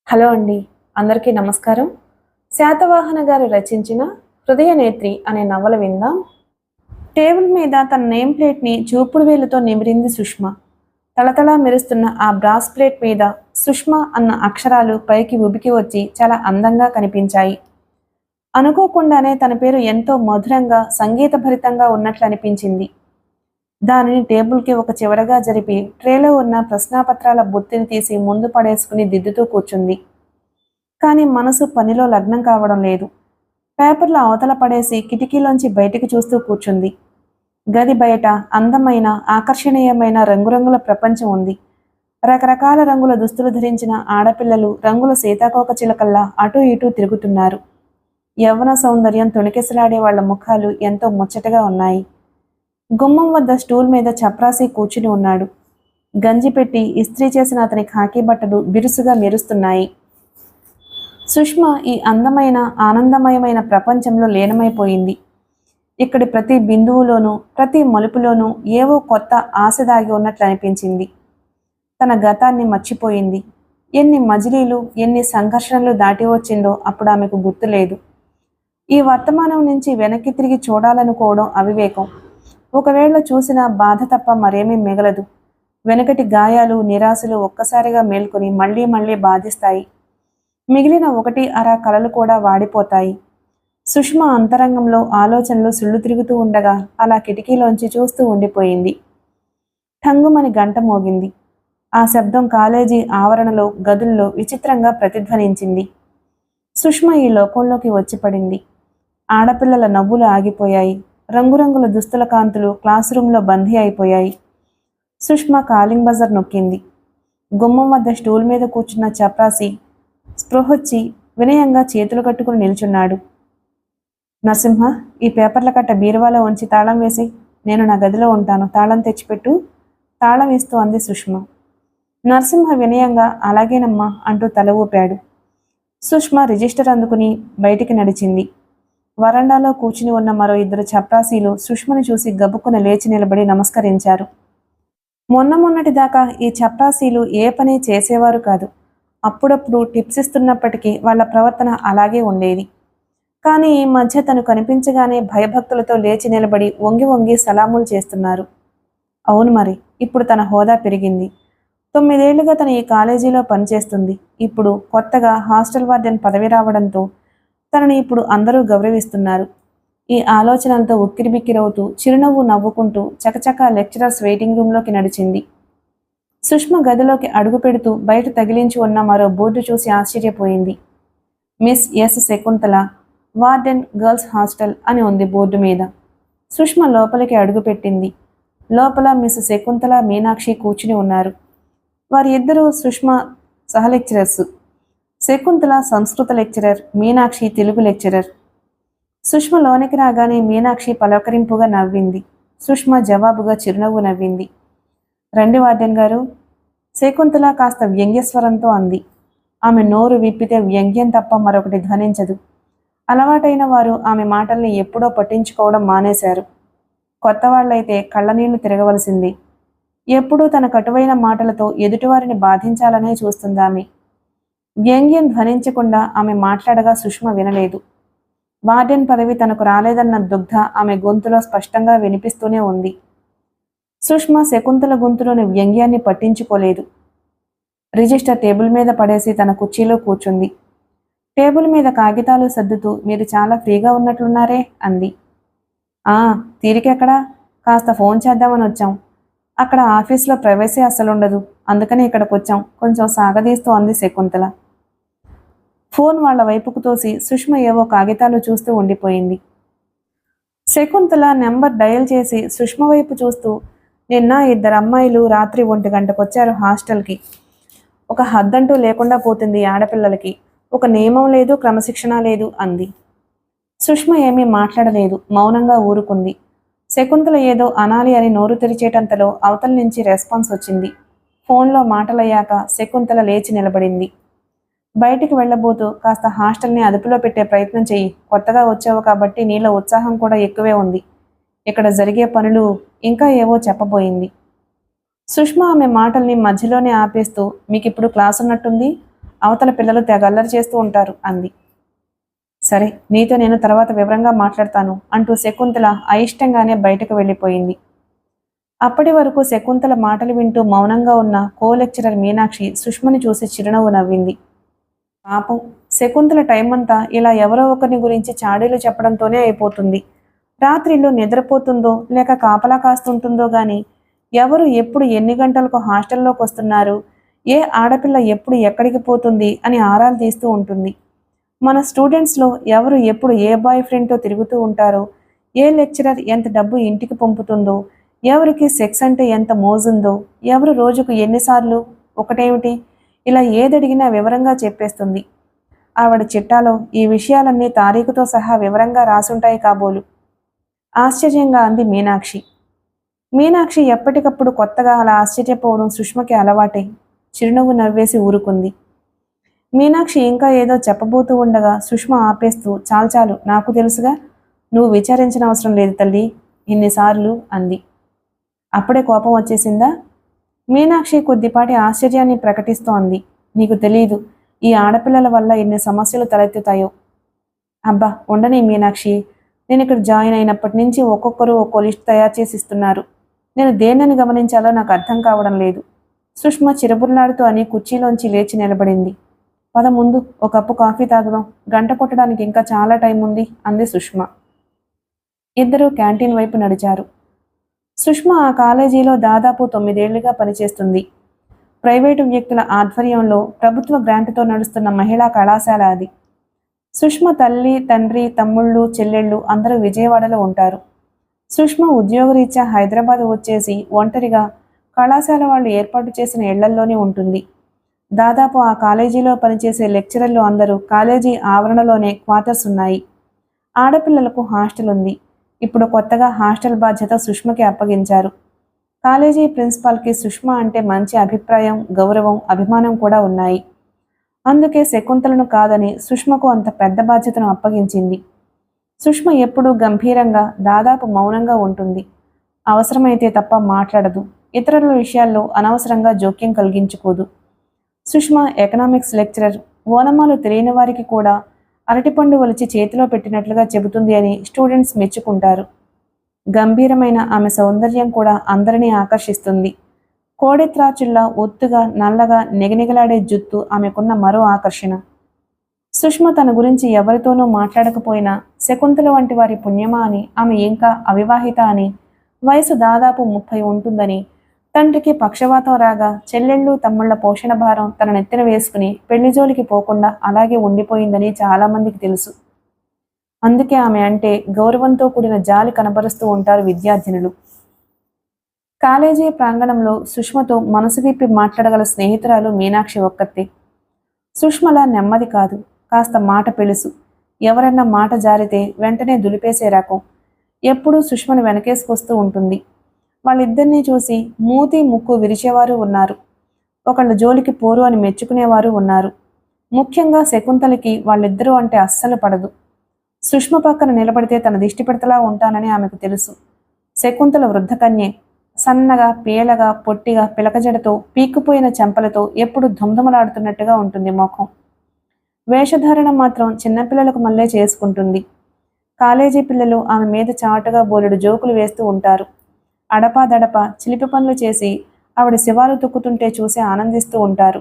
Hello అండి. అందరికీ నమస్కారం. శాతవాహన గారు రచించిన 'హృదయనేత్రి' అనే నవల విందాం. టేబుల్ మీద తన నేమ్ ప్లేట్‌ని చూపుడు వేలుతో నిమిరింది సుష్మ. తళతళ మెరుస్తున్న ఆ బ్రాస్ ప్లేట్ మీద 'సుష్మ' అన్న అక్షరాలు పైకి ఉబికి వచ్చి చాలా అందంగా కనిపించాయి. అనుకోకుండానే తన పేరు ఎంతో మధురంగా, సంగీతభరితంగా ఉన్నట్లు అనిపించింది. దానిని టేబుల్‌కి ఒక చివరగా జరిపి ట్రేలో ఉన్న ప్రశ్నాపత్రాల బుట్టిని తీసి ముందు పడేసుకుని దిద్దుతూ కూర్చుంది. కానీ మనసు పనిలో లగ్నం కావడం లేదు. పేపర్లు అవతల పడేసి కిటికీలోంచి బయటికి చూస్తూ కూర్చుంది. గది బయట అందమైన, ఆకర్షణీయమైన రంగురంగుల ప్రపంచం ఉంది. రకరకాల రంగుల దుస్తులు ధరించిన ఆడపిల్లలు రంగుల సీతాకోక చిలకల్లా అటూ ఇటూ తిరుగుతున్నారు. యవ్వన సౌందర్యం తొణికిసలాడే వాళ్ల ముఖాలు ఎంతో ముచ్చటగా ఉన్నాయి. గుమ్మం వద్ద స్టూల్ మీద చప్రాసి కూర్చుని ఉన్నాడు. గంజి పెట్టి ఇస్త్రీ చేసిన అతని ఖాకీ బట్టలు బిరుసుగా మెరుస్తున్నాయి. సుష్మ ఈ అందమైన, ఆనందమయమైన ప్రపంచంలో లీనమైపోయింది. ఇక్కడి ప్రతి బిందువులోనూ, ప్రతి మలుపులోనూ ఏవో కొత్త ఆశ దాగి ఉన్నట్లు అనిపించింది. తన గతాన్ని మర్చిపోయింది. ఎన్ని మజిలీలు, ఎన్ని సంఘర్షణలు దాటి వచ్చిందో అప్పుడు ఆమెకు గుర్తులేదు. ఈ వర్తమానం నుంచి వెనక్కి తిరిగి చూడాలనుకోవడం అవివేకం. ఒకవేళ చూసినా బాధ తప్ప మరేమీ మిగలదు. వెనకటి గాయాలు, నిరాశలు ఒక్కసారిగా మేల్కొని మళ్లీ మళ్లీ బాధిస్తాయి. మిగిలిన ఒకటి అర కలలు కూడా వాడిపోతాయి. సుష్మ అంతరంగంలో ఆలోచనలు సుళ్ళు తిరుగుతూ ఉండగా అలా కిటికీలోంచి చూస్తూ ఉండిపోయింది. ఠంగుమని గంట మోగింది. ఆ శబ్దం కాలేజీ ఆవరణలో, గదుల్లో విచిత్రంగా ప్రతిధ్వనించింది. సుష్మ ఈ లోకంలోకి వచ్చి పడింది. ఆడపిల్లల నవ్వులు ఆగిపోయాయి. రంగురంగుల దుస్తుల కాంతులు క్లాస్ రూంలో బందీ అయిపోయాయి. సుష్మ కాలింగ్ బజర్ నొక్కింది. గుమ్మం వద్ద స్టూల్ మీద కూర్చున్న చప్రాసి స్పృహొచ్చి వినయంగా చేతులు కట్టుకుని నిల్చున్నాడు. నరసింహ, ఈ పేపర్ల కట్ట బీరువాలో ఉంచి తాళం వేసి, నేను నా గదిలో ఉంటాను, తాళం తెచ్చిపెట్టు, తాళం ఇస్తూ అంది సుష్మ. నరసింహ వినయంగా అలాగేనమ్మా అంటూ తల ఊపాడు. సుష్మ రిజిస్టర్ అందుకుని బయటికి నడిచింది. వరండాలో కూర్చుని ఉన్న మరో ఇద్దరు చప్రాసీలు సుష్మని చూసి గబుక్కున లేచి నిలబడి నమస్కరించారు. మొన్నటిదాకా ఈ చప్రాసీలు ఏ పని చేసేవారు కాదు. అప్పుడప్పుడు టిప్స్ ఇస్తున్నప్పటికీ వాళ్ల ప్రవర్తన అలాగే ఉండేది. కానీ ఈ మధ్య తను కనిపించగానే భయభక్తులతో లేచి నిలబడి వంగి వంగి సలాములు చేస్తున్నారు. అవును మరి, ఇప్పుడు తన హోదా పెరిగింది. 9 ఏళ్లుగా తను ఈ కాలేజీలో పనిచేస్తుంది. ఇప్పుడు కొత్తగా హాస్టల్ వార్డెన్ పదవి రావడంతో తనని ఇప్పుడు అందరూ గౌరవిస్తున్నారు. ఈ ఆలోచనలతో ఉక్కిరిబిక్కిరవుతూ చిరునవ్వు నవ్వుకుంటూ చకచకా లెక్చరర్స్ వెయిటింగ్ రూంలోకి నడిచింది. సుష్మ గదిలోకి అడుగు పెడుతూ బయట తగిలించి ఉన్న మరో బోర్డు చూసి ఆశ్చర్యపోయింది. Miss S Shakuntala, warden, girls hostel అని ఉంది బోర్డు మీద. సుష్మ లోపలికి అడుగుపెట్టింది. లోపల మిస్ శకుంతల, మీనాక్షి కూర్చుని ఉన్నారు. వారి ఇద్దరూ సుష్మ సహలెక్చరర్స్. శకుంతల సంస్కృత లెక్చరర్, మీనాక్షి తెలుగు లెక్చరర్. సుష్మ లోనికి రాగానే మీనాక్షి పలకరింపుగా నవ్వింది. సుష్మ జవాబుగా చిరునవ్వు నవ్వింది. రండి వార్డెన్ గారు, శకుంతల కాస్త వ్యంగ్యస్వరంతో అంది. ఆమె నోరు విప్పితే వ్యంగ్యం తప్ప మరొకటి ధ్వనించదు. అలవాటైన వారు ఆమె మాటల్ని ఎప్పుడో పట్టించుకోవడం మానేశారు. కొత్త వాళ్లైతే కళ్ళనీళ్లు తిరగవలసింది. ఎప్పుడూ తన కటువైన మాటలతో ఎదుటివారిని బాధించాలనే చూస్తుందామె. వ్యంగ్యం ధ్వనించకుండా ఆమె మాట్లాడగా సుష్మ వినలేదు. వార్డెన్ పదవి తనకు రాలేదన్న దుగ్ధ ఆమె గొంతులో స్పష్టంగా వినిపిస్తూనే ఉంది. సుష్మ శకుంతల గొంతులోని వ్యంగ్యాన్ని పట్టించుకోలేదు. రిజిస్టర్ టేబుల్ మీద పడేసి తన కుర్చీలో కూర్చుంది. టేబుల్ మీద కాగితాలు సర్దుతూ, మీరు చాలా ఫ్రీగా ఉన్నట్లున్నారే అంది. తీరికెక్కడా, కాస్త ఫోన్ చేద్దామని వచ్చాం. అక్కడ ఆఫీస్లో ప్రైవసీ అస్సలుండదు, అందుకని ఇక్కడికి వచ్చాం, కొంచెం సాగదీస్తూ అంది శకుంతల. ఫోన్ వాళ్ల వైపుకు తోసి సుష్మ ఏవో కాగితాలు చూస్తూ ఉండిపోయింది. శకుంతల నెంబర్ డయల్ చేసి సుష్మ వైపు చూస్తూ, నిన్న 2 అమ్మాయిలు రాత్రి 1 గంటకొచ్చారు హాస్టల్కి. ఒక హద్దంటూ లేకుండా పోతుంది ఆడపిల్లలకి. ఒక నియమం లేదు, క్రమశిక్షణ లేదు అంది. సుష్మ ఏమీ మాట్లాడలేదు, మౌనంగా ఊరుకుంది. శకుంతల ఏదో అనాలి అని నోరు తెరిచేటంతలో అవతల నుంచి రెస్పాన్స్ వచ్చింది. ఫోన్లో మాటలయ్యాక శకుంతల లేచి నిలబడింది. బయటికి వెళ్లబోతూ, కాస్త హాస్టల్ని అదుపులో పెట్టే ప్రయత్నం చెయ్యి, కొత్తగా వచ్చావు కాబట్టి నీలో ఉత్సాహం కూడా ఎక్కువే ఉంది. ఇక్కడ జరిగే పనులు ఇంకా ఏవో చెప్పబోయింది. సుష్మ ఆమె మాటల్ని మధ్యలోనే ఆపేస్తూ, మీకిప్పుడు క్లాస్ ఉన్నట్టుంది, అవతల పిల్లలు తెగ అల్లరి చేస్తూ ఉంటారు అంది. సరే, నీతో నేను తర్వాత వివరంగా మాట్లాడతాను అంటూ శకుంతల అయిష్టంగానే బయటకు వెళ్ళిపోయింది. అప్పటి వరకు శకుంతల మాటలు వింటూ మౌనంగా ఉన్న కో లెక్చరర్ మీనాక్షి సుష్మని చూసి చిరునవ్వు నవ్వింది. పాపం, శకుంతల టైం అంతా ఇలా ఎవరో ఒకరిని గురించి చాడీలు చెప్పడంతోనే అయిపోతుంది. రాత్రిళ్ళు నిద్రపోతుందో లేక కాపలా కాస్తుంటుందో గాని ఎవరు ఎప్పుడు ఎన్ని గంటలకు హాస్టల్లోకి వస్తున్నారు, ఏ ఆడపిల్ల ఎప్పుడు ఎక్కడికి పోతుంది అని ఆరాలు తీస్తూ ఉంటుంది. మన స్టూడెంట్స్లో ఎవరు ఎప్పుడు ఏ బాయ్ ఫ్రెండ్తో తిరుగుతూ ఉంటారో, ఏ లెక్చరర్ ఎంత డబ్బు ఇంటికి పంపుతుందో, ఎవరికి సెక్స్ అంటే ఎంత మోజుందో, ఎవరు రోజుకు ఎన్నిసార్లు ఒకటేమిటి ఇలా ఏదడిగినా వివరంగా చెప్పేస్తుంది. ఆవిడ చిట్టాలో ఈ విషయాలన్నీ తారీఖుతో సహా వివరంగా రాసుంటాయి కాబోలు ఆశ్చర్యంగా అంది మీనాక్షి. మీనాక్షి ఎప్పటికప్పుడు కొత్తగా అలా ఆశ్చర్యపోవడం సుష్మకి అలవాటే. చిరునవ్వు నవ్వేసి ఊరుకుంది. మీనాక్షి ఇంకా ఏదో చెప్పబోతూ ఉండగా సుష్మ ఆపేస్తూ, చాలు నాకు తెలుసుగా, నువ్వు విచారించిన అవసరం లేదు తల్లి, ఇన్నిసార్లు అంది. అప్పుడే కోపం వచ్చేసిందా? మీనాక్షి కొద్దిపాటి ఆశ్చర్యాన్ని ప్రకటిస్తూ అంది. నీకు తెలీదు ఈ ఆడపిల్లల వల్ల ఎన్ని సమస్యలు తలెత్తుతాయో. అబ్బా ఉండని మీనాక్షి, నేను ఇక్కడ జాయిన్ అయినప్పటి నుంచి ఒక్కొక్కరు ఒక్కో లిస్ట్ తయారు చేసి ఇస్తున్నారు. నేను దేన్నని గమనించాలో నాకు అర్థం కావడం లేదు. సుష్మ చిరబుర్లాడుతూ అని కుర్చీలోంచి లేచి నిలబడింది. పద ముందు ఒక కప్పు కాఫీ తాగుదాం, గంట కొట్టడానికి ఇంకా చాలా టైం ఉంది అంది సుష్మ. ఇద్దరూ క్యాంటీన్ వైపు నడిచారు. సుష్మ ఆ కాలేజీలో దాదాపు 9 ఏళ్లుగా పనిచేస్తుంది. ప్రైవేటు వ్యక్తుల ఆధ్వర్యంలో ప్రభుత్వ గ్రాంటుతో నడుస్తున్న మహిళా కళాశాల అది. సుష్మ తల్లి, తండ్రి, తమ్ముళ్ళు, చెల్లెళ్ళు అందరూ విజయవాడలో ఉంటారు. సుష్మ ఉద్యోగరీత్యా హైదరాబాద్ వచ్చేసి ఒంటరిగా కళాశాల వాళ్ళు ఏర్పాటు చేసిన ఇళ్లల్లోనే ఉంటుంది. దాదాపు ఆ కాలేజీలో పనిచేసే లెక్చరర్లు అందరూ కాలేజీ ఆవరణలోనే క్వార్టర్స్ ఉన్నాయి. ఆడపిల్లలకు హాస్టల్ ఉంది. ఇప్పుడు కొత్తగా హాస్టల్ బాధ్యత సుష్మకి అప్పగించారు. కాలేజీ ప్రిన్సిపాల్కి సుష్మ అంటే మంచి అభిప్రాయం, గౌరవం, అభిమానం కూడా ఉన్నాయి. అందుకే శకుంతలను కాదని సుష్మకు అంత పెద్ద బాధ్యతను అప్పగించింది. సుష్మ ఎప్పుడూ గంభీరంగా, దాదాపు మౌనంగా ఉంటుంది. అవసరమైతే తప్ప మాట్లాడదు. ఇతరుల విషయాల్లో అనవసరంగా జోక్యం కలిగించుకోదు. Sushma economics lecturer. ఓనమాలు తెలియని వారికి కూడా అరటిపండు ఒలిచి చేతిలో పెట్టినట్లుగా చెబుతుంది అని స్టూడెంట్స్ మెచ్చుకుంటారు. గంభీరమైన ఆమె సౌందర్యం కూడా అందరినీ ఆకర్షిస్తుంది. కోడెత్రాచుల్లా ఒత్తుగా, నల్లగా నిగనిగలాడే జుత్తు ఆమెకున్న మరో ఆకర్షణ. సుష్మ తన గురించి ఎవరితోనూ మాట్లాడకపోయినా శకుంతల వంటి వారి పుణ్యమా అని, ఆమె ఇంకా అవివాహిత అని, వయసు దాదాపు 30 ఉంటుందని, తండ్రికి పక్షవాతం రాగా చెల్లెళ్ళు, తమ్ముళ్ల పోషణ భారం తన నెత్తిన వేసుకుని పెళ్లి జోలికి పోకుండా అలాగే ఉండిపోయిందని చాలామందికి తెలుసు. అందుకే ఆమె అంటే గౌరవంతో కూడిన జాలి కనబరుస్తూ ఉంటారు విద్యార్థినులు. కాలేజీ ప్రాంగణంలో సుష్మతో మనసు విప్పి మాట్లాడగల స్నేహితురాలు మీనాక్షి ఒక్కతే. సుష్మల నెమ్మది కాదు, కాస్త మాట పెలుసు. ఎవరన్నా మాట జారితే వెంటనే దులిపేసే రకం. ఎప్పుడూ సుష్మను వెనకేసుకొస్తూ ఉంటుంది. వాళ్ళిద్దరినీ చూసి మూతి ముక్కు విరిచేవారు ఉన్నారు. ఒకళ్ళ జోలికి పోరు అని మెచ్చుకునేవారు ఉన్నారు. ముఖ్యంగా శకుంతలకి వాళ్ళిద్దరూ అంటే అస్సలు పడదు. సుష్మ పక్కన నిలబడితే తన దిష్టి పెడతలా ఉంటానని ఆమెకు తెలుసు. శకుంతల వృద్ధకన్యే. సన్నగా, పేలగా, పొట్టిగా, పిలకజడతో, పీక్కుపోయిన చెంపలతో ఎప్పుడు ధుమధుమలాడుతున్నట్టుగా ఉంటుంది ముఖం. వేషధారణ మాత్రం చిన్నపిల్లలకు మళ్ళీ చేసుకుంటుంది. కాలేజీ పిల్లలు ఆమె మీద చాటుగా బోలెడు జోకులు వేస్తూ ఉంటారు. అడపాదడప చిలిపి పనులు చేసి ఆవిడ శివాలు తొక్కుతుంటే చూసి ఆనందిస్తూ ఉంటారు.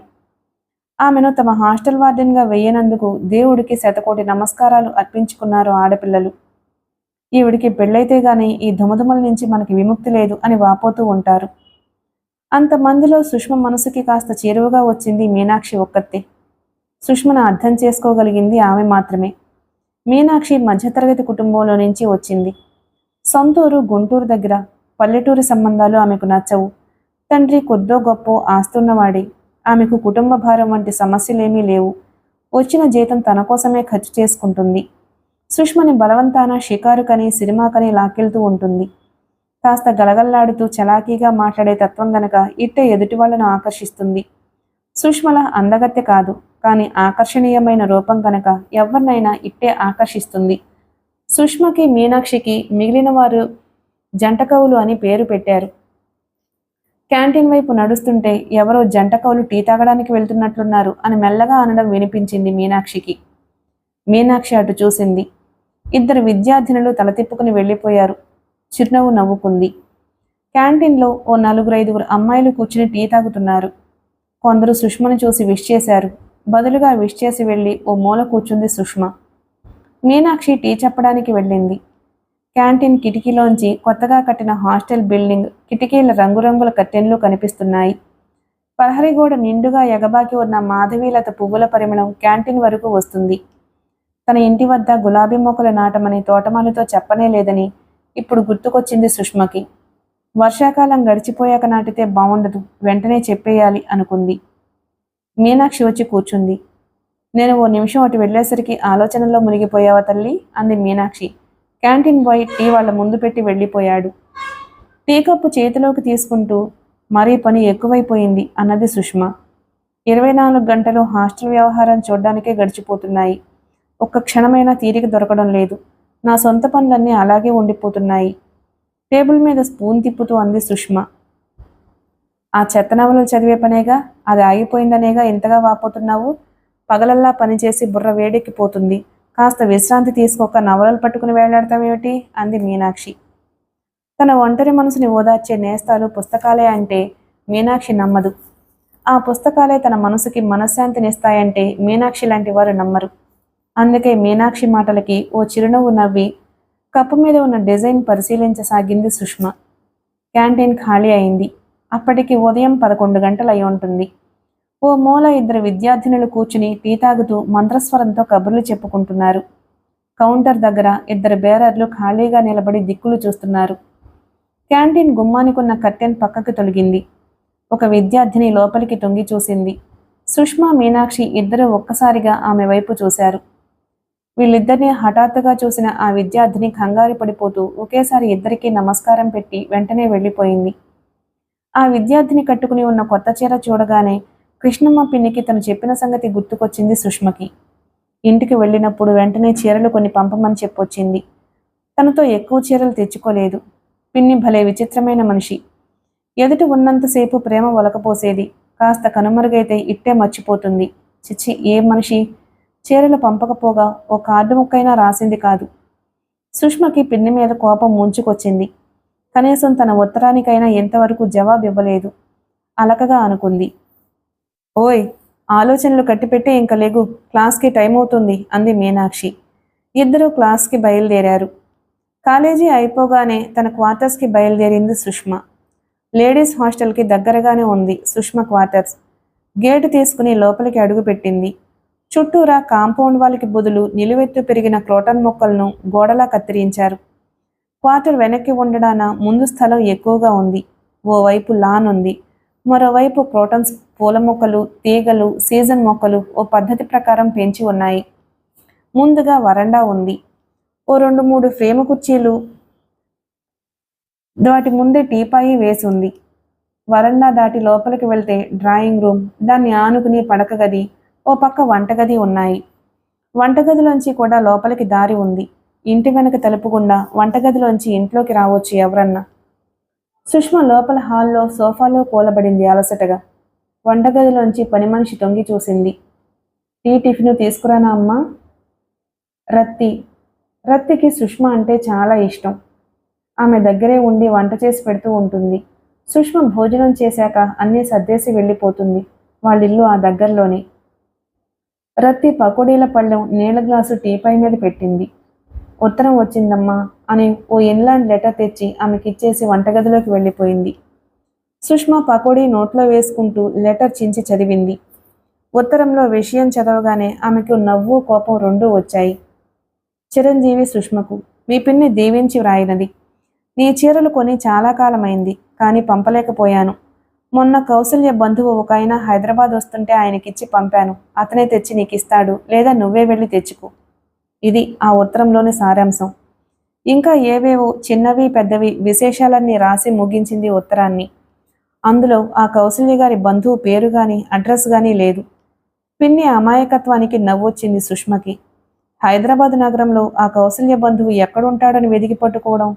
ఆమెను తమ హాస్టల్ వార్డెన్గా వెయ్యనందుకు దేవుడికి శతకోటి నమస్కారాలు అర్పించుకున్నారు ఆడపిల్లలు. ఈవిడికి పెళ్ళైతే గాని ఈ ధుమధుమల నుంచి మనకి విముక్తి లేదు అని వాపోతూ ఉంటారు. అంతమందిలో సుష్మ మనసుకి కాస్త చేరువగా వచ్చింది మీనాక్షి ఒక్కతే. సుష్మను అర్థం చేసుకోగలిగింది ఆమె మాత్రమే. మీనాక్షి మధ్యతరగతి కుటుంబంలో నుంచి వచ్చింది. సొంతూరు గుంటూరు దగ్గర. పల్లెటూరి సంబంధాలు ఆమెకు నచ్చవు. తండ్రి కొద్దో గొప్పో ఆస్తున్నవాడే. ఆమెకు కుటుంబ భారం వంటి సమస్యలేమీ లేవు. వచ్చిన జీతం తన కోసమే ఖర్చు చేసుకుంటుంది. సుష్మని బలవంతాన షికారుకని, సినిమాకని లాక్కెళ్తూ ఉంటుంది. కాస్త గలగల్లాడుతూ చలాకీగా మాట్లాడే తత్వం గనక ఇట్టే ఎదుటి వాళ్లను ఆకర్షిస్తుంది. సుష్మల అందగత్తె కాదు, కానీ ఆకర్షణీయమైన రూపం కనుక ఎవరినైనా ఇట్టే ఆకర్షిస్తుంది. సుష్మకి, మీనాక్షికి మిగిలిన వారు జంటకవులు అని పేరు పెట్టారు. క్యాంటీన్ వైపు నడుస్తుంటే ఎవరో జంట కౌలు టీ తాగడానికి వెళ్తున్నట్లున్నారు అని మెల్లగా అనడం వినిపించింది మీనాక్షికి. మీనాక్షి అటు చూసింది. ఇద్దరు విద్యార్థినులు తల తిప్పుకుని వెళ్ళిపోయారు. చిరునవ్వు నవ్వుకుంది. క్యాంటీన్లో ఓ 4-5 అమ్మాయిలు కూర్చుని టీ తాగుతున్నారు. కొందరు సుష్మను చూసి విష్ చేశారు. బదులుగా విష్ చేసి వెళ్ళి ఓ మూల కూర్చుంది సుష్మ. మీనాక్షి టీ చెప్పడానికి వెళ్ళింది. క్యాంటీన్ కిటికీలోంచి కొత్తగా కట్టిన హాస్టల్ బిల్డింగ్ కిటికీల రంగురంగుల కర్టెన్లు కనిపిస్తున్నాయి. ప్రహరీ గోడ నిండుగా ఎగబాకి ఉన్న మాధవీలత పువ్వుల పరిమళం క్యాంటీన్ వరకు వస్తుంది. తన ఇంటి వద్ద గులాబీ మొక్కలు నాటమని తోటమాలితో చెప్పనే లేదని ఇప్పుడు గుర్తుకొచ్చింది సుష్మకి. వర్షాకాలం గడిచిపోయాక నాటితే బాగుండదు, వెంటనే చెప్పేయాలి అనుకుంది. మీనాక్షి వచ్చి కూర్చుంది. నేను ఓ నిమిషం అటు వెళ్ళేసరికి ఆలోచనలో మునిగిపోయావా తల్లి అంది మీనాక్షి. క్యాంటీన్ బాయ్ టీ వాళ్ళ ముందు పెట్టి వెళ్ళిపోయాడు. టీ కప్పు చేతిలోకి తీసుకుంటూ మరీ పని ఎక్కువైపోయింది అన్నది సుష్మ. 24 గంటలు హాస్టల్ వ్యవహారం చూడ్డానికే గడిచిపోతున్నాయి. ఒక్క క్షణమైనా తీరిక దొరకడం లేదు. నా సొంత పనులన్నీ అలాగే ఉండిపోతున్నాయి. టేబుల్ మీద స్పూన్ తిప్పుతూ అంది సుష్మ. ఆ చెత్త నవలలు చదివే పనేగా, అది ఆగిపోయిందనేగా ఇంతగా వాపోతున్నావు. పగలల్లా పనిచేసి బుర్ర వేడెక్కిపోతుంది. కాస్త విశ్రాంతి తీసుకోక నవలలు పట్టుకుని వేలాడతామేమిటి అంది మీనాక్షి. తన ఒంటరి మనసుని ఓదార్చే నేస్తాలు పుస్తకాలే అంటే మీనాక్షి నమ్మదు. ఆ పుస్తకాలే తన మనసుకి మనశ్శాంతినిస్తాయంటే మీనాక్షి లాంటి వారు నమ్మరు. అందుకే మీనాక్షి మాటలకి ఓ చిరునవ్వు నవ్వి కప్పు మీద ఉన్న డిజైన్ పరిశీలించసాగింది సుష్మ. క్యాంటీన్ ఖాళీ అయింది. అప్పటికి ఉదయం 11 గంటలు అయి ఉంటుంది. ఓ మూల 2 విద్యార్థినులు కూర్చుని టీ తాగుతూ మంత్రస్వరంతో కబుర్లు చెప్పుకుంటున్నారు. కౌంటర్ దగ్గర 2 బేరర్లు ఖాళీగా నిలబడి దిక్కులు చూస్తున్నారు. క్యాంటీన్ గుమ్మానికున్న కర్టెన్ పక్కకి తొలగింది. ఒక విద్యార్థిని లోపలికి తొంగి చూసింది. సుష్మ, మీనాక్షి ఇద్దరూ ఒక్కసారిగా ఆమె వైపు చూశారు. వీళ్ళిద్దరినీ హఠాత్తుగా చూసిన ఆ విద్యార్థిని కంగారు పడిపోతూ ఒకేసారి ఇద్దరికీ నమస్కారం పెట్టి వెంటనే వెళ్ళిపోయింది. ఆ విద్యార్థిని కట్టుకుని ఉన్న కొత్త చీర చూడగానే కృష్ణమ్మ పిన్నికి తను చెప్పిన సంగతి గుర్తుకొచ్చింది సుష్మకి. ఇంటికి వెళ్ళినప్పుడు వెంటనే చీరలు కొన్ని పంపమని చెప్పొచ్చింది. తనతో ఎక్కువ చీరలు తెచ్చుకోలేదు. పిన్ని భలే విచిత్రమైన మనిషి. ఎదుటి ఉన్నంతసేపు ప్రేమ ఒలకపోసేది. కాస్త కనుమరుగైతే ఇట్టే మర్చిపోతుంది. చిచ్చి, ఏ మనిషి! చీరలు పంపకపోగా ఓ కార్డు ముక్కైనా రాసింది కాదు. సుష్మకి పిన్ని మీద కోపం ముంచుకొచ్చింది. కనీసం తన ఉత్తరానికైనా ఎంతవరకు జవాబు ఇవ్వలేదు. అలకగా అనుకుంది. ఓయ్, ఆలోచనలు కట్టిపెట్టి ఇంక లేగు, క్లాస్కి టైం అవుతుంది అంది మీనాక్షి. ఇద్దరూ క్లాస్కి బయలుదేరారు. కాలేజీ అయిపోగానే తన క్వార్టర్స్కి బయలుదేరింది సుష్మ. లేడీస్ హాస్టల్కి దగ్గరగానే ఉంది సుష్మ క్వార్టర్స్. గేటు తీసుకుని లోపలికి అడుగుపెట్టింది. చుట్టూరా కాంపౌండ్ వాళ్ళకి బదులు నిలువెత్తు పెరిగిన క్రోటన్ మొక్కలను గోడలా కత్తిరించారు. క్వార్టర్ వెనక్కి ఉండడాన ముందు స్థలం ఎక్కువగా ఉంది. ఓవైపు లాన్ ఉంది. మరోవైపు క్రోటన్స్, పూల మొక్కలు, తీగలు, సీజన్ మొక్కలు ఓ పద్ధతి ప్రకారం పెంచి ఉన్నాయి. ముందుగా వరండా ఉంది. ఓ 2-3 ఫ్రేము కుర్చీలు, వాటి ముందే టీపాయి వేసి ఉంది. వరండా దాటి లోపలికి వెళ్తే డ్రాయింగ్ రూమ్, దాన్ని ఆనుకుని పడక గది, ఓ పక్క వంటగది ఉన్నాయి. వంటగదిలోంచి కూడా లోపలికి దారి ఉంది. ఇంటి వెనక తలుపు గుండా వంటగదిలోంచి ఇంట్లోకి రావచ్చు ఎవరన్నా. సుష్మ లోపల హాల్లో సోఫాలో కూలబడింది అలసటగా. వంటగదిలోంచి పని మనిషి తొంగి చూసింది. టీ, టిఫిన్ తీసుకురానా అమ్మా? రత్తికి సుష్మ అంటే చాలా ఇష్టం. ఆమె దగ్గరే ఉండి వంట చేసి పెడుతూ ఉంటుంది. సుష్మ భోజనం చేశాక అన్నీ సర్దేసి వెళ్ళిపోతుంది. వాళ్ళిల్లు ఆ దగ్గరలోనే. రత్తి పకోడీల పళ్ళెం, నీళ్ళ గ్లాసు టీపై మీద పెట్టింది. ఉత్తరం వచ్చిందమ్మా అని ఓ ఇన్లాండ్ లెటర్ తెచ్చి ఆమెకిచ్చేసి వంటగదిలోకి వెళ్ళిపోయింది. సుష్మ పకోడీ నోట్లో వేసుకుంటూ లెటర్ చించి చదివింది. ఉత్తరంలో విషయం చదవగానే ఆమెకు నవ్వు, కోపం రెండూ వచ్చాయి. చిరంజీవి సుష్మకు, మీ పిన్ని దీవించి వ్రాయినది. నీ చీరలు కొని చాలా కాలమైంది, కానీ పంపలేకపోయాను. మొన్న కౌసల్య బంధువు ఒక ఆయన హైదరాబాద్ వస్తుంటే ఆయనకిచ్చి పంపాను. అతనే తెచ్చి నీకిస్తాడు, లేదా నువ్వే వెళ్ళి తెచ్చుకో. ఇది ఆ ఉత్తరంలోని సారాంశం. ఇంకా ఏవేవో చిన్నవి పెద్దవి విశేషాలన్నీ రాసి ముగించింది ఉత్తరాన్ని. అందులో ఆ కౌసల్య గారి బంధువు పేరు గాని అడ్రస్ గాని లేదు. పిన్ని అమాయకత్వానికి నవ్వొచ్చింది సుష్మకి. హైదరాబాద్ నగరంలో ఆ కౌసల్య బంధువు ఎక్కడుంటాడని వెదికి పట్టుకోవడం,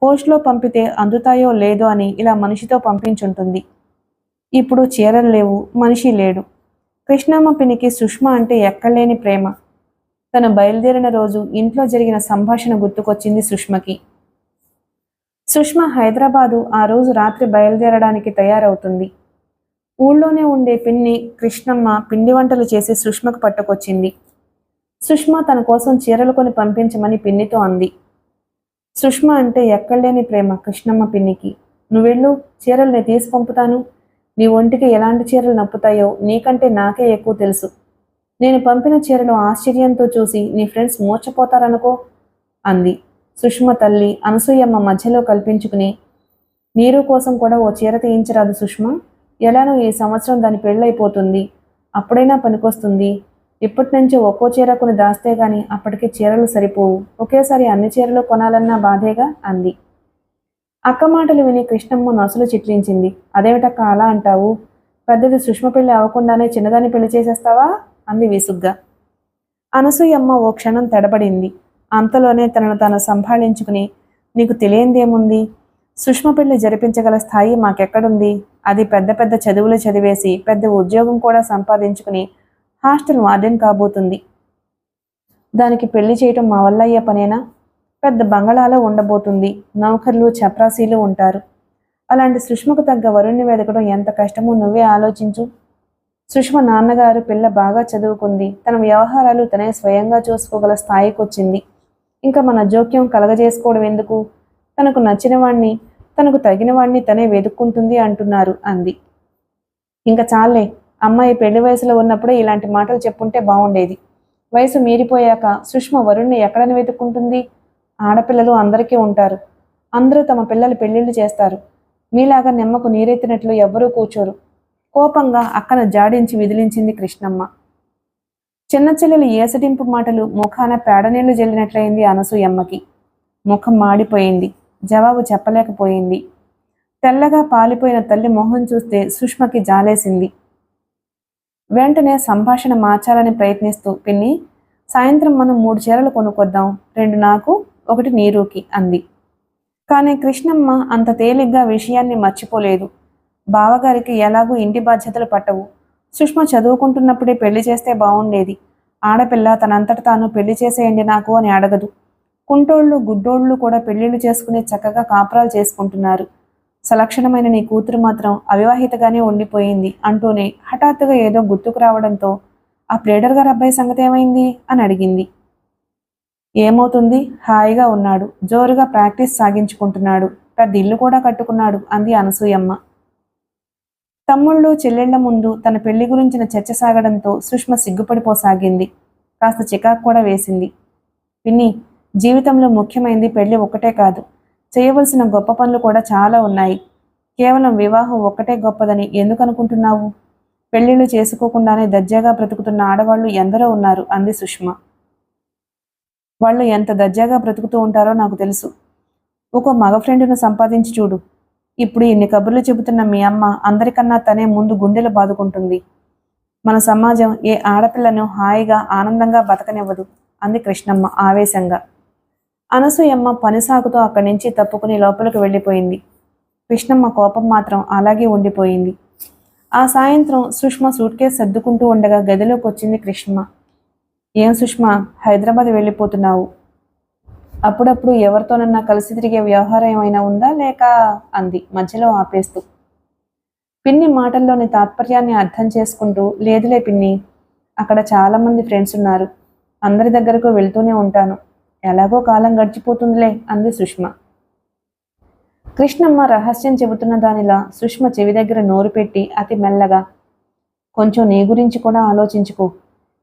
పోస్ట్లో పంపితే అందుతాయో లేదో అని ఇలా మనిషితో పంపించుంటుంది. ఇప్పుడు చీరలు లేవు, మనిషి లేడు. కృష్ణమ్మ పినికి సుష్మ అంటే ఎక్కడలేని ప్రేమ. తను బయలుదేరిన రోజు ఇంట్లో జరిగిన సంభాషణ గుర్తుకొచ్చింది సుష్మకి. సుష్మ హైదరాబాదు ఆ రోజు రాత్రి బయలుదేరడానికి తయారవుతుంది. ఊళ్ళోనే ఉండే పిన్ని కృష్ణమ్మ పిండి వంటలు చేసి సుష్మకు పట్టుకొచ్చింది. సుష్మ తన కోసం చీరలు కొని పంపించమని పిన్నితో అంది. సుష్మ అంటే ఎక్కడలేని ప్రేమ కృష్ణమ్మ పిన్నికి. నువ్వెళ్ళు, చీరలు నేను తీసి పంపుతాను. నీ ఒంటికి ఎలాంటి చీరలు నప్పుతాయో నీకంటే నాకే ఎక్కువ తెలుసు. నేను పంపిన చీరలు ఆశ్చర్యంతో చూసి నీ ఫ్రెండ్స్ మూర్చపోతారనుకో అంది. సుష్మ తల్లి అనసూయమ్మ మధ్యలో కల్పించుకుని, నీరు కోసం కూడా ఓ చీర తీయించరాదు సుష్మ. ఎలానో ఈ సంవత్సరం దాని పెళ్ళైపోతుంది, అప్పుడైనా పనికొస్తుంది. ఇప్పటి నుంచి ఒక్కో చీర కొని దాస్తే గాని అప్పటికి చీరలు సరిపోవు. ఒకేసారి అన్ని చీరలు కొనాలన్నా బాధేగా అంది. అక్క మాటలు విని కృష్ణమ్మ నొసలు చిట్లించింది. అదేమిటక్క అలా అంటావు? పెద్దది సుష్మ పెళ్లి అవ్వకుండానే చిన్నదాన్ని పెళ్లి చేసేస్తావా అంది విసుగ్గా. అనసూయమ్మ ఓ క్షణం తడబడింది. అంతలోనే తనను తాను సంభాళించుకుని, నీకు తెలియందేముంది? సుష్మ పెళ్లి జరిపించగల స్థాయి మాకెక్కడుంది? అది పెద్ద పెద్ద చదువులు చదివేసి పెద్ద ఉద్యోగం కూడా సంపాదించుకుని హాస్టల్ వార్డెన్ కాబోతుంది. దానికి పెళ్లి చేయటం మా వల్ల అయ్యే పనేనా? పెద్ద బంగళాలో ఉండబోతుంది. నౌకర్లు చప్రాసీలు ఉంటారు. అలాంటి సుష్మకు తగ్గ వరుణ్ణి వెతకడం ఎంత కష్టమో నువ్వే ఆలోచించు. సుష్మ నాన్నగారు పిల్ల బాగా చదువుకుంది. తన వ్యవహారాలు తనే స్వయంగా చూసుకోగల స్థాయికి వచ్చింది. ఇంకా మన జోక్యం కలగజేసుకోవడం ఎందుకు? తనకు నచ్చిన వాణ్ణి, తనకు తగిన వాణ్ణి తనే వెతుక్కుంటుంది అంటున్నారు అంది. ఇంకా చాలే, అమ్మాయి పెళ్లి వయసులో ఉన్నప్పుడే ఇలాంటి మాటలు చెప్పుంటే బాగుండేది. వయసు మీరిపోయాక సుష్మ వరుణ్ణి ఎక్కడని వెతుక్కుంటుంది? ఆడపిల్లలు అందరికీ ఉంటారు. అందరూ తమ పిల్లలు పెళ్లిళ్ళు చేస్తారు. మీలాగా నిమ్మకు నీరెత్తినట్లు ఎవ్వరూ కూర్చోరు. కోపంగా అక్కను జాడించి విదిలించింది కృష్ణమ్మ. చిన్న చెల్లెలు ఏసడింపు మాటలు ముఖాన పేడనీళ్లు జల్లినట్లయింది అనసూయమ్మకి. ముఖం మాడిపోయింది. జవాబు చెప్పలేకపోయింది. తెల్లగా పాలిపోయిన తల్లి మొహం చూస్తే సుష్మకి జాలేసింది. వెంటనే సంభాషణ మార్చాలని ప్రయత్నిస్తూ, పిన్ని, సాయంత్రం మనం 3 చీరలు కొనుక్కొద్దాం. 2 నాకు, 1 నీరుకి అంది. కానీ కృష్ణమ్మ అంత తేలిగ్గా విషయాన్ని మర్చిపోలేదు. బావగారికి ఎలాగూ ఇంటి బాధ్యతలు పట్టవు. సుష్మ చదువుకుంటున్నప్పుడే పెళ్లి చేస్తే బాగుండేది. ఆడపిల్ల తనంతట తాను పెళ్లి చేసేయండి నాకు అని అడగదు. కుంటోళ్ళు గుడ్డోళ్ళు కూడా పెళ్లిళ్ళు చేసుకుని చక్కగా కాపురాలు చేసుకుంటున్నారు. సలక్షణమైన నీ కూతురు మాత్రం అవివాహితగానే ఉండిపోయింది అంటూనే హఠాత్తుగా ఏదో గుర్తుకు రావడంతో, ఆ ప్లేడర్ గారి అబ్బాయి సంగతి ఏమైంది అని అడిగింది. ఏమవుతుంది, హాయిగా ఉన్నాడు. జోరుగా ప్రాక్టీస్ సాగించుకుంటున్నాడు. పెద్ద ఇల్లు కూడా కట్టుకున్నాడు అంది అనసూయమ్మ. తమ్ముళ్ళు చెల్లెళ్ల ముందు తన పెళ్లి గురించిన చర్చ సాగడంతో సుష్మ సిగ్గుపడిపోసాగింది. కాస్త చికాకు కూడా వేసింది. పిన్ని, జీవితంలో ముఖ్యమైనది పెళ్లి ఒక్కటే కాదు, చేయవలసిన గొప్ప పనులు కూడా చాలా ఉన్నాయి. కేవలం వివాహం ఒక్కటే గొప్పదని ఎందుకు అనుకుంటున్నావు? పెళ్లిళ్ళు చేసుకోకుండానే దర్జాగా బ్రతుకుతున్న ఆడవాళ్లు ఎందరో ఉన్నారు అంది సుష్మ. వాళ్ళు ఎంత దర్జాగా బ్రతుకుతూ ఉంటారో నాకు తెలుసు. ఒక మగ ఫ్రెండ్ను సంపాదించి చూడు. ఇప్పుడు ఇన్ని కబుర్లు చెబుతున్న మీ అమ్మ అందరికన్నా తనే ముందు గుండెలు బాదుకుంటుంది. మన సమాజం ఏ ఆడపిల్లను హాయిగా ఆనందంగా బతకనివ్వదు అంది కృష్ణమ్మ ఆవేశంగా. అనసూయమ్మ పనిసాగుతో అక్కడి నుంచి తప్పుకుని లోపలికి వెళ్ళిపోయింది. కృష్ణమ్మ కోపం మాత్రం అలాగే ఉండిపోయింది. ఆ సాయంత్రం సుష్మ సూట్ కేసు సర్దుకుంటూ ఉండగా గదిలోకి వచ్చింది కృష్ణమ్మ. ఏం సుష్మ, హైదరాబాద్ వెళ్ళిపోతున్నావు? అప్పుడప్పుడు ఎవరితోనన్నా కలిసి తిరిగే వ్యవహారం ఏమైనా ఉందా లేక అంది మధ్యలో ఆపేస్తూ. పిన్ని మాటల్లోని తాత్పర్యాన్ని అర్థం చేసుకుంటూ, లేదులే పిన్ని, అక్కడ చాలామంది ఫ్రెండ్స్ ఉన్నారు. అందరి దగ్గరకు వెళ్తూనే ఉంటాను. ఎలాగో కాలం గడిచిపోతుందిలే అంది సుష్మ. కృష్ణమ్మ రహస్యం చెబుతున్న దానిలా సుష్మ చెవి దగ్గర నోరు పెట్టి అతి మెల్లగా, కొంచెం నీ గురించి కూడా ఆలోచించుకో.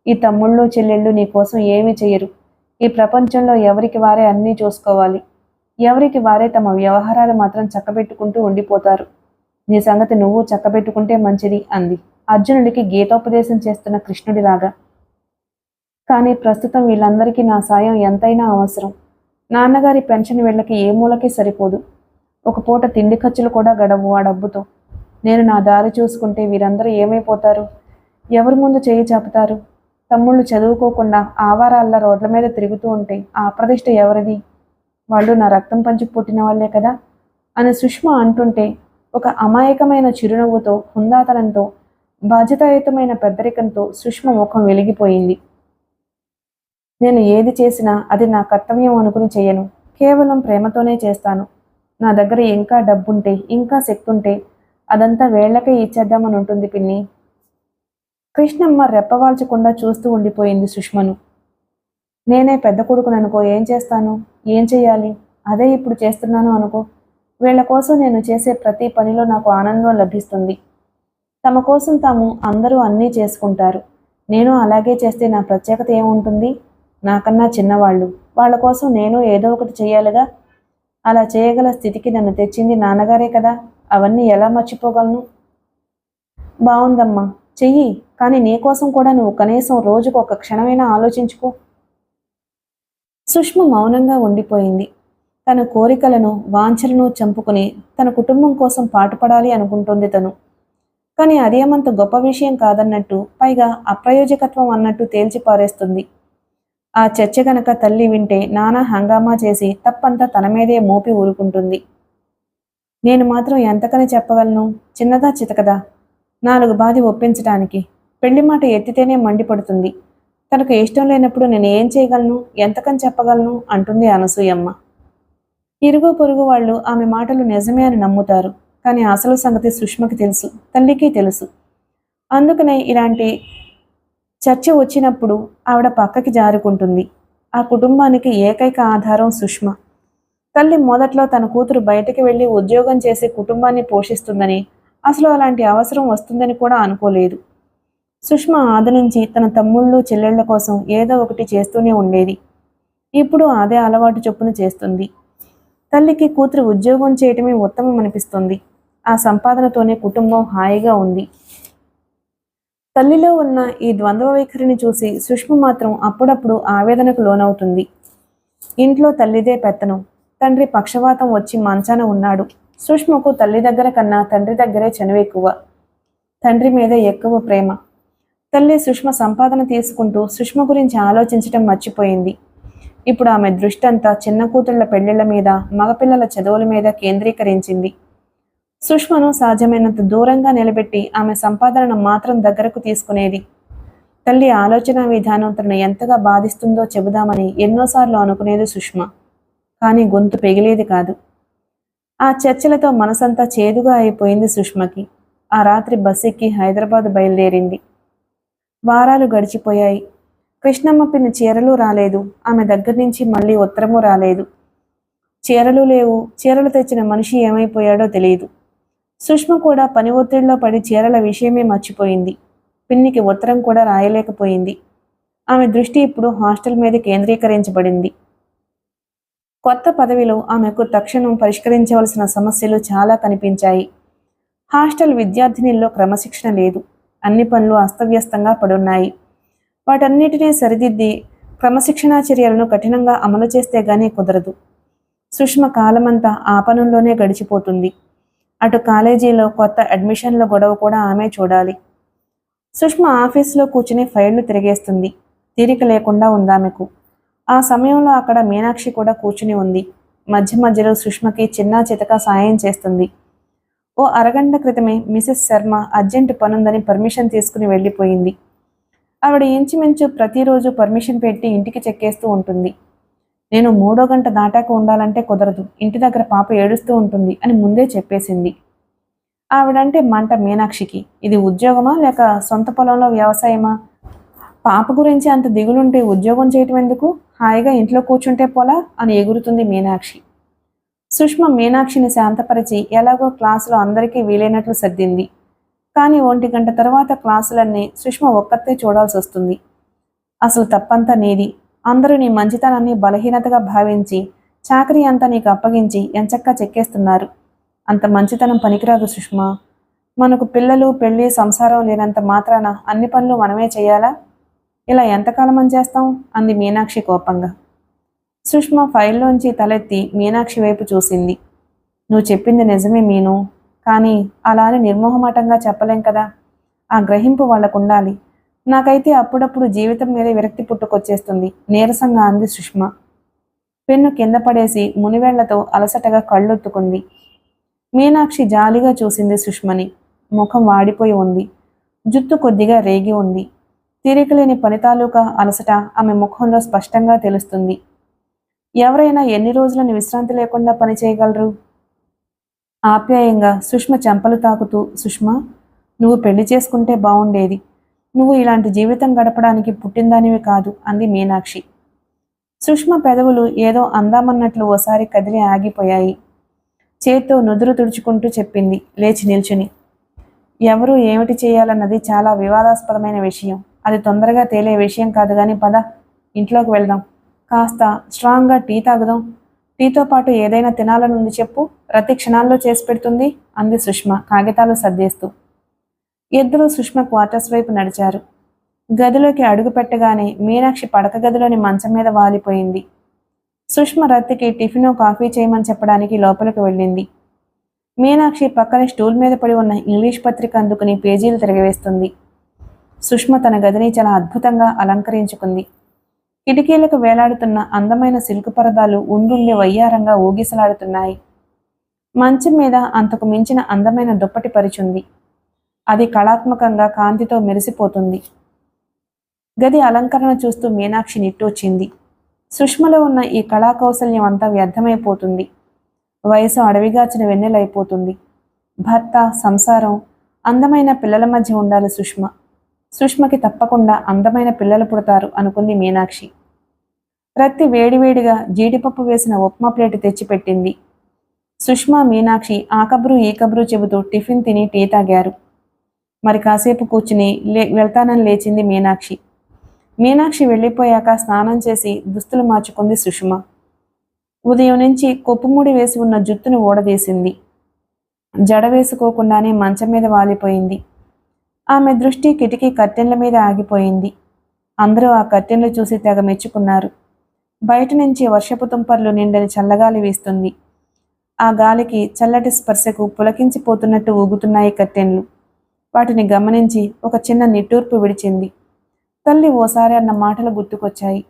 ఈ తమ్ముళ్ళు చెల్లెళ్ళు నీ కోసం ఏమీ చెయ్యరు. ఈ ప్రపంచంలో ఎవరికి వారే అన్నీ చూసుకోవాలి. ఎవరికి వారే తమ వ్యవహారాలు మాత్రం చక్కబెట్టుకుంటూ ఉండిపోతారు. నీ సంగతి నువ్వు చక్కబెట్టుకుంటే మంచిది అంది అర్జునుడికి గీతోపదేశం చేస్తున్న కృష్ణుడిలాగా. కానీ ప్రస్తుతం వీళ్ళందరికీ నా సాయం ఎంతైనా అవసరం. నాన్నగారి పెన్షన్ వీళ్ళకి ఏ మూలకి సరిపోదు. ఒక పూట తిండి ఖర్చులు కూడా గడవు ఆ డబ్బుతో. నేను నా దారి చూసుకుంటే వీరందరూ ఏమైపోతారు? ఎవరి ముందు చేయి చాపుతారు? తమ్ముళ్ళు చదువుకోకుండా ఆవారాల్లా రోడ్ల మీద తిరుగుతూ ఉంటే ఆ అప్రదిష్ట ఎవరిది? వాళ్ళు నా రక్తం పంచుకు పుట్టిన వాళ్లే కదా అని సుష్మ అంటుంటే ఒక అమాయకమైన చిరునవ్వుతో, హుందాతనంతో, బాధ్యతాయుతమైన పెద్దరికంతో సుష్మ ముఖం వెలిగిపోయింది. నేను ఏది చేసినా అది నా కర్తవ్యం అనుకుని చెయ్యను. కేవలం ప్రేమతోనే చేస్తాను. నా దగ్గర ఇంకా డబ్బుంటే, ఇంకా శక్తి ఉంటే అదంతా వేళ్లకే ఇచ్చేద్దామని ఉంటుంది పిన్ని. కృష్ణమ్మ రెప్పవాల్చకుండా చూస్తూ ఉండిపోయింది సుష్మను. నేనే పెద్ద కొడుకుననుకో ఏం చేస్తాను? ఏం చెయ్యాలి? అదే ఇప్పుడు చేస్తున్నాను అనుకో. వీళ్ల కోసం నేను చేసే ప్రతి పనిలో నాకు ఆనందం లభిస్తుంది. తమ కోసం తాము అందరూ అన్నీ చేసుకుంటారు. నేను అలాగే చేస్తే నా ప్రత్యేకత ఏముంటుంది? నాకన్నా చిన్నవాళ్ళు, వాళ్ళ కోసం నేను ఏదో ఒకటి చెయ్యాలిగా. అలా చేయగల స్థితికి నన్ను తెచ్చింది నాన్నగారే కదా. అవన్నీ ఎలా మర్చిపోగలను? బావుందమ్మా, చెయ్యి. కానీ నీకోసం కూడా నువ్వు కనీసం రోజుకు ఒక క్షణమైనా ఆలోచించుకో. సుష్మ మౌనంగా ఉండిపోయింది. తన కోరికలను, వాంఛలను చంపుకుని తన కుటుంబం కోసం పాటుపడాలి అనుకుంటోంది తను. కానీ అదేమంత గొప్ప విషయం కాదన్నట్టు, పైగా అప్రయోజకత్వం అన్నట్టు తేల్చి పారేస్తుంది. ఆ చర్చ గనక తల్లి వింటే నానా హంగామా చేసి తప్పంతా తన మీదే మోపి ఊరుకుంటుంది. నేను మాత్రం ఎంతకని చెప్పగలను? చిన్నదా చితకదా? 4 బాది ఒప్పించటానికి. పెళ్లి మాట ఎత్తితేనే మండిపడుతుంది. తనకు ఇష్టం లేనప్పుడు నేను ఏం చేయగలను? ఎంతకని చెప్పగలను? అంటుంది అనసూయమ్మ. ఇరుగు పొరుగు వాళ్ళు ఆమె మాటలు నిజమే అని నమ్ముతారు. కానీ అసలు సంగతి సుష్మకి తెలుసు, తల్లికి తెలుసు. అందుకనే ఇలాంటి చర్చ వచ్చినప్పుడు ఆవిడ పక్కకి జారుకుంటుంది. ఆ కుటుంబానికి ఏకైక ఆధారం సుష్మ. తల్లి మొదట్లో తన కూతురు బయటికి వెళ్ళి ఉద్యోగం చేసి కుటుంబాన్ని పోషిస్తుందని, అసలు అలాంటి అవసరం వస్తుందని కూడా అనుకోలేదు. సుష్మ ఆది నుంచి తన తమ్ముళ్ళు చెల్లెళ్ల కోసం ఏదో ఒకటి చేస్తూనే ఉండేది. ఇప్పుడు అదే అలవాటు చొప్పున చేస్తుంది. తల్లికి కూతురు ఉద్యోగం చేయటమే ఉత్తమం అనిపిస్తుంది. ఆ సంపాదనతోనే కుటుంబం హాయిగా ఉంది. తల్లిలో ఉన్న ఈ ద్వంద్వ వైఖరిని చూసి సుష్మ మాత్రం అప్పుడప్పుడు ఆవేదనకు లోనవుతుంది. ఇంట్లో తల్లిదే పెత్తనం. తండ్రి పక్షవాతం వచ్చి మంచాన ఉన్నాడు. సుష్మకు తల్లి దగ్గర కన్నా తండ్రి దగ్గరే చనువు ఎక్కువ. తండ్రి మీద ఎక్కువ ప్రేమ. తల్లి సుష్మ సంపాదన తీసుకుంటూ సుష్మ గురించి ఆలోచించటం మర్చిపోయింది. ఇప్పుడు ఆమె దృష్టి అంతా చిన్న కూతుళ్ల పెళ్లిళ్ల మీద, మగపిల్లల చదువుల మీద కేంద్రీకరించింది. సుష్మను సాధ్యమైనంత దూరంగా నిలబెట్టి ఆమె సంపాదనను మాత్రం దగ్గరకు తీసుకునేది. తల్లి ఆలోచన విధానం తనను ఎంతగా బాధిస్తుందో చెబుదామని ఎన్నోసార్లు అనుకునేది సుష్మ. కానీ గొంతు పెగిలేది కాదు. ఆ చర్చలతో మనసంతా చేదుగా అయిపోయింది సుష్మకి. ఆ రాత్రి బస్సెక్కి హైదరాబాద్ బయలుదేరింది. వారాలు గడిచిపోయాయి. కృష్ణమ్మ పిన్ని చీరలు రాలేదు. ఆమె దగ్గర నుంచి మళ్ళీ ఉత్తరము రాలేదు. చీరలు లేవు. చీరలు తెచ్చిన మనిషి ఏమైపోయాడో తెలియదు. సుష్మ కూడా పని ఒత్తిడిలో పడి చీరల విషయమే మర్చిపోయింది. పిన్నికి ఉత్తరం కూడా రాయలేకపోయింది. ఆమె దృష్టి ఇప్పుడు హాస్టల్ మీద కేంద్రీకరించబడింది. కొత్త పదవిలో ఆమెకు తక్షణం పరిష్కరించవలసిన సమస్యలు చాలా కనిపించాయి. హాస్టల్ విద్యార్థినిల్లో క్రమశిక్షణ లేదు. అన్ని పనులు అస్తవ్యస్తంగా పడున్నాయి. వాటన్నిటినీ సరిదిద్ది క్రమశిక్షణా చర్యలను కఠినంగా అమలు చేస్తే గానీ కుదరదు. సుష్మ కాలమంతా ఆ పనుల్లోనే గడిచిపోతుంది. అటు కాలేజీలో కొత్త అడ్మిషన్ల గొడవ కూడా ఆమె చూడాలి. సుష్మ ఆఫీసులో కూర్చుని ఫైళ్లు తిరిగేస్తుంది. తీరిక లేకుండా ఉందామెకు. ఆ సమయంలో అక్కడ మీనాక్షి కూడా కూర్చుని ఉంది. మధ్య మధ్యలో సుష్మకి చిన్నా చితక సాయం చేస్తుంది. ఓ అరగంట క్రితమే మిసెస్ శర్మ అర్జెంటు పనుందని పర్మిషన్ తీసుకుని వెళ్ళిపోయింది. ఆవిడ ఇంచుమించు ప్రతిరోజు పర్మిషన్ పెట్టి ఇంటికి చెక్కేస్తూ ఉంటుంది. నేను 3వ గంట దాటాక ఉండాలంటే కుదరదు. ఇంటి దగ్గర పాప ఏడుస్తూ ఉంటుంది అని ముందే చెప్పేసింది. ఆవిడంటే మంట మీనాక్షికి. ఇది ఉద్యోగమా లేక సొంత పొలంలో వ్యవసాయమా? పాప గురించి అంత దిగులుంటే ఉద్యోగం చేయటం ఎందుకు? హాయిగా ఇంట్లో కూర్చుంటే పోలా అని ఎగురుతుంది మీనాక్షి. సుష్మ మీనాక్షిని శాంతపరిచి ఎలాగో క్లాసులో అందరికీ వీలైనట్లు సర్దింది. కానీ 1 గంట తర్వాత క్లాసులన్నీ సుష్మ ఒక్కతే చూడాల్సి వస్తుంది. అసలు తప్పంతా నీది. అందరూ నీ మంచితనాన్ని బలహీనతగా భావించి చాకరీ అంతా నీకు అప్పగించి ఎంచక్కా చెక్కేస్తున్నారు. అంత మంచితనం పనికిరాదు సుష్మ. మనకు పిల్లలు, పెళ్లి, సంసారం లేనంత మాత్రాన అన్ని పనులు మనమే చేయాలా? ఇలా ఎంతకాలం అని చేస్తాం? అంది మీనాక్షి కోపంగా. సుష్మ ఫైల్లోంచి తలెత్తి మీనాక్షి వైపు చూసింది. నువ్వు చెప్పింది నిజమే మీను. కానీ అలా అని నిర్మోహమాటంగా చెప్పలేం కదా. ఆ గ్రహింపు వాళ్ళకుండాలి. నాకైతే అప్పుడప్పుడు జీవితం మీద విరక్తి పుట్టుకొచ్చేస్తుంది నీరసంగా అంది సుష్మ. పెన్ను కింద పడేసి మునివేళ్లతో అలసటగా కళ్ళొత్తుకుంది. మీనాక్షి జాలిగా చూసింది సుష్మని. ముఖం వాడిపోయి ఉంది. జుత్తు కొద్దిగా రేగి ఉంది. తీరికలేని పని తాలూకా అలసట ఆమె ముఖంలో స్పష్టంగా తెలుస్తుంది. ఎవరైనా ఎన్ని రోజులని విశ్రాంతి లేకుండా పని చేయగలరు? ఆప్యాయంగా సుష్మ చెంపలు తాకుతూ, సుష్మా, నువ్వు పెళ్లి చేసుకుంటే బావుండేది. నువ్వు ఇలాంటి జీవితం గడపడానికి పుట్టిందానివి కాదు అంది మీనాక్షి. సుష్మ పెదవులు ఏదో అందామన్నట్లు ఓసారి కదిలి ఆగిపోయాయి. చేత్తో నుదురు తుడుచుకుంటూ చెప్పింది లేచి నిల్చుని. ఎవరు ఏమిటి చేయాలన్నది చాలా వివాదాస్పదమైన విషయం. అది తొందరగా తేలే విషయం కాదు గాని పద, ఇంట్లోకి వెళ్దాం. కాస్త స్ట్రాంగ్గా టీ తాగుదాం. టీతో పాటు ఏదైనా తినాలనుంది చెప్పు, ప్రతి క్షణాల్లో చేసి పెడుతుంది అంది సుష్మ కాగితాలు సర్దేస్తూ. ఇద్దరూ సుష్మ క్వార్టర్స్ వైపు నడిచారు. గదిలోకి అడుగు పెట్టగానే మీనాక్షి పడక గదిలోని మంచం మీద వాలిపోయింది. సుష్మ రత్తికి టిఫిను కాఫీ చేయమని చెప్పడానికి లోపలికి వెళ్ళింది. మీనాక్షి పక్కనే స్టూల్ మీద పడి ఉన్న ఇంగ్లీష్ పత్రిక అందుకుని పేజీలు తిరగవేస్తుంది. సుష్మ తన గదిని చాలా అద్భుతంగా అలంకరించుకుంది. కిటికీలకు వేలాడుతున్న అందమైన సిల్క్ పరదాలు ఉండుండి వయ్యారంగా ఊగిసలాడుతున్నాయి. మంచం మీద అంతకు మించిన అందమైన దుప్పటి పరిచుంది. అది కళాత్మకంగా కాంతితో మెరిసిపోతుంది. గది అలంకరణ చూస్తూ మీనాక్షి నిట్టూర్చింది. సుష్మలో ఉన్న ఈ కళా కౌశల్యం అంతా వ్యర్థమైపోతుంది. వయసు అడవిగాచిన వెన్నెలైపోతుంది. భర్త, సంసారం, అందమైన పిల్లల మధ్య ఉండాలి సుష్మ. సుష్మకి తప్పకుండా అందమైన పిల్లలు పుడతారు అనుకుంది మీనాక్షి. రత్తి వేడివేడిగా జీడిపప్పు వేసిన ఉప్మా ప్లేటు తెచ్చిపెట్టింది. సుష్మ, మీనాక్షి ఆ కబురు ఈ కబురు చెబుతూ టిఫిన్ తిని టీ తాగారు. మరి కాసేపు కూర్చుని వెళ్తానని లేచింది మీనాక్షి. మీనాక్షి వెళ్ళిపోయాక స్నానం చేసి దుస్తులు మార్చుకుంది సుష్మ. ఉదయం నుంచి కొప్పుముడి వేసి ఉన్న జుత్తును ఊడదీసింది. జడ వేసుకోకుండానే మంచం మీద వాలిపోయింది. ఆమె దృష్టి కిటికీ కర్టెన్ల మీద ఆగిపోయింది. అందరూ ఆ కర్టెన్లు చూసి తెగ మెచ్చుకున్నారు. బయట నుంచి వర్షపు తుంపర్లు నిండని చల్లగాలి వీస్తుంది. ఆ గాలికి చల్లటి స్పర్శకు పులకించిపోతున్నట్టు ఊగుతున్నాయి కర్టెన్లు. వాటిని గమనించి ఒక చిన్న నిట్టూర్పు విడిచింది. తల్లి ఓసారి అన్న మాటలు గుర్తుకొచ్చాయి.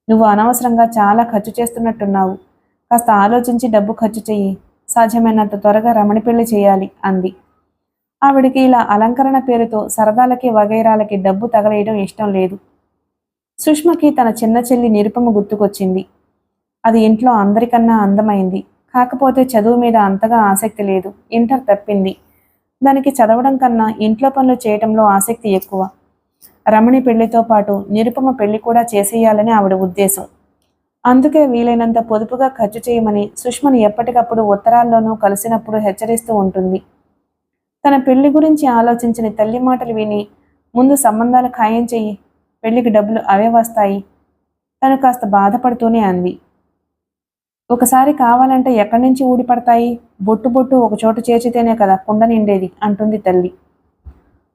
నువ్వు అనవసరంగా చాలా ఖర్చు చేస్తున్నట్టున్నావు. కాస్త ఆలోచించి డబ్బు ఖర్చు చెయ్యి. సాధ్యమైనంత త్వరగా రమణి పెళ్లి చేయాలి అంది. ఆవిడికి ఇలా అలంకరణ పేరుతో సరదాలకి వగైరాలకి డబ్బు తగలేయడం ఇష్టం లేదు. సుష్మకి తన చిన్న చెల్లి నిరుపమ గుర్తుకొచ్చింది. అది ఇంట్లో అందరికన్నా అందమైంది. కాకపోతే చదువు మీద అంతగా ఆసక్తి లేదు. ఇంటర్ తప్పింది. దానికి చదవడం కన్నా ఇంట్లో పనులు చేయటంలో ఆసక్తి ఎక్కువ. రమణి పెళ్లితో పాటు నిరుపమ పెళ్లి కూడా చేసేయాలని ఆవిడ ఉద్దేశం. అందుకే వీలైనంత పొదుపుగా ఖర్చు చేయమని సుష్మని ఎప్పటికప్పుడు ఉత్తరాల్లోనూ కలిసినప్పుడు హెచ్చరిస్తూ ఉంటుంది. తన పెళ్లి గురించి ఆలోచించిన తల్లి మాటలు విని ముందు సంబంధాలు ఖాయం చెయ్యి, పెళ్లికి డబ్బులు అవే వస్తాయి. తను కాస్త బాధపడుతూనే అంది. ఒకసారి కావాలంటే ఎక్కడి నుంచి ఊడిపడతాయి? బొట్టు బొట్టు ఒకచోట చేర్చితేనే కదా కుండ నిండేది అంటుంది తల్లి.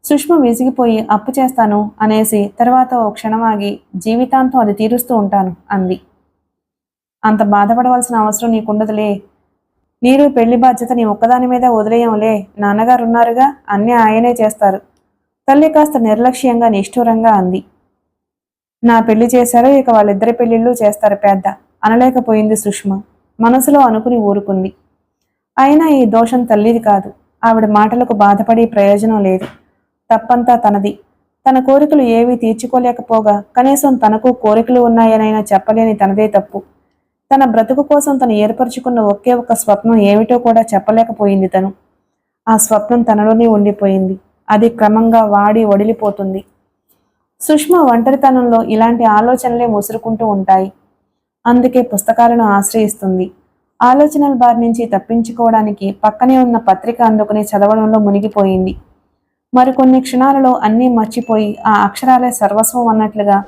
సుష్మ విసిగిపోయి అప్పు చేస్తాను అనేసి తర్వాత ఓ క్షణం ఆగి జీవితాంతం అది తీరుస్తూ ఉంటాను అంది. అంత బాధపడవలసిన అవసరం నీకుండదులే. నీరు పెళ్లి బాధ్యత నీ ఒక్కదాని మీద వదిలేయంలే. నాన్నగారు ఉన్నారుగా, అన్నీ ఆయనే చేస్తారు. తల్లి కాస్త నిర్లక్ష్యంగా నిష్ఠూరంగా అంది. నా పెళ్లి చేశారో ఇక వాళ్ళిద్దరి పెళ్లిళ్ళు చేస్తారు పెద్ద అనలేకపోయింది సుష్మ. మనసులో అనుకుని ఊరుకుంది. అయినా ఈ దోషం తల్లిది కాదు. ఆవిడ మాటలకు బాధపడి ప్రయోజనం లేదు. తప్పంతా తనది. తన కోరికలు ఏవీ తీర్చుకోలేకపోగా కనీసం తనకు కోరికలు ఉన్నాయనైనా చెప్పలేని తనదే తప్పు. తన బ్రతుకు కోసం తను ఏర్పరచుకున్న ఒకే ఒక్క స్వప్నం ఏమిటో కూడా చెప్పలేకపోయింది తను. ఆ స్వప్నం తనలోనే ఉండిపోయింది. అది క్రమంగా వాడి వడిలిపోతుంది. సుష్మ ఒంటరితనంలో ఇలాంటి ఆలోచనలే ముసురుకుంటూ ఉంటాయి. అందుకే పుస్తకాలను ఆశ్రయిస్తుంది. ఆలోచనల బారి నుంచి తప్పించుకోవడానికి పక్కనే ఉన్న పత్రిక అందుకుని చదవడంలో మునిగిపోయింది. మరికొన్ని క్షణాలలో అన్నీ మర్చిపోయి ఆ అక్షరాలే సర్వస్వం అన్నట్లుగా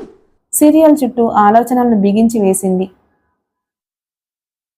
సీరియల్ చుట్టూ ఆలోచనలను బిగించి వేసింది.